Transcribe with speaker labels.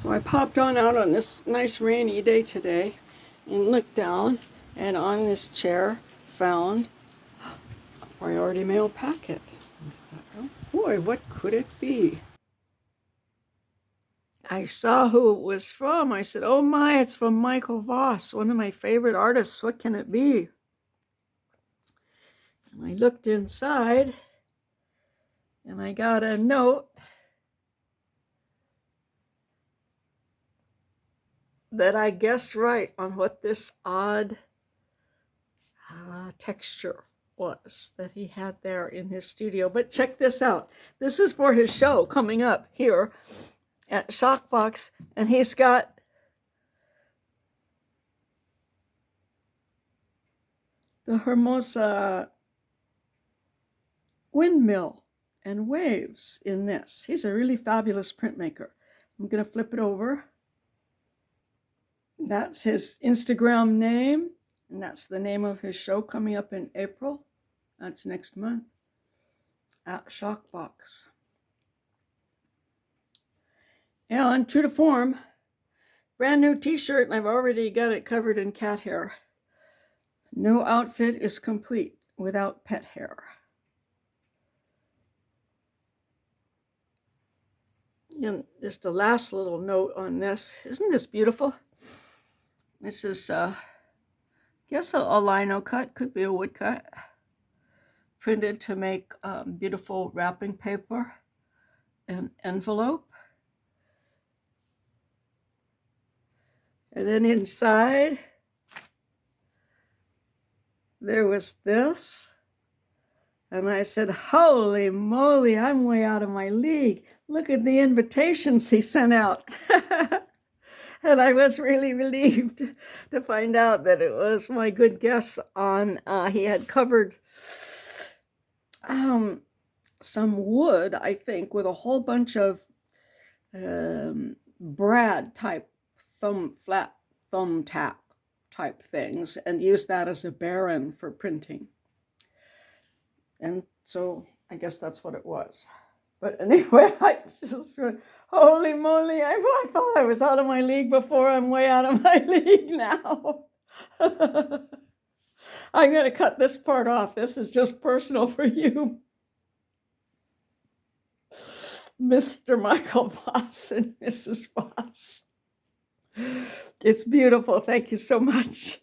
Speaker 1: So I popped on out on this nice rainy day today and looked down, and on this chair found a priority mail packet. Oh boy, what could it be? I saw who it was from. I said, oh my, it's from Michael Voss, one of my favorite artists. What can it be? And I looked inside and I got a note that I guessed right on what this odd texture was that he had there in his studio. But check this out. This is for his show coming up here at Shockbox, and he's got the Hermosa windmill and waves in this. He's a really fabulous printmaker. I'm going to flip it over. That's his Instagram name, and that's the name of his show coming up in April. That's next month at Shockbox. And true to form, brand new t-shirt, and I've already got it covered in cat hair. No outfit is complete without pet hair. And just a last little note on this. Isn't this beautiful? This is, I guess, a lino cut, could be a wood cut, printed to make beautiful wrapping paper and envelope. And then inside, there was this. And I said, holy moly, I'm way out of my league. Look at the invitations he sent out. And I was really relieved to find out that it was my good guess on, he had covered some wood, I think, with a whole bunch of brad type flat thumb tack type things, and used that as a baron for printing. And so I guess that's what it was. But anyway, I just went, holy moly, I thought I was out of my league before. I'm way out of my league now. I'm going to cut this part off. This is just personal for you, Mr. Michael Voss and Mrs. Voss. It's beautiful. Thank you so much.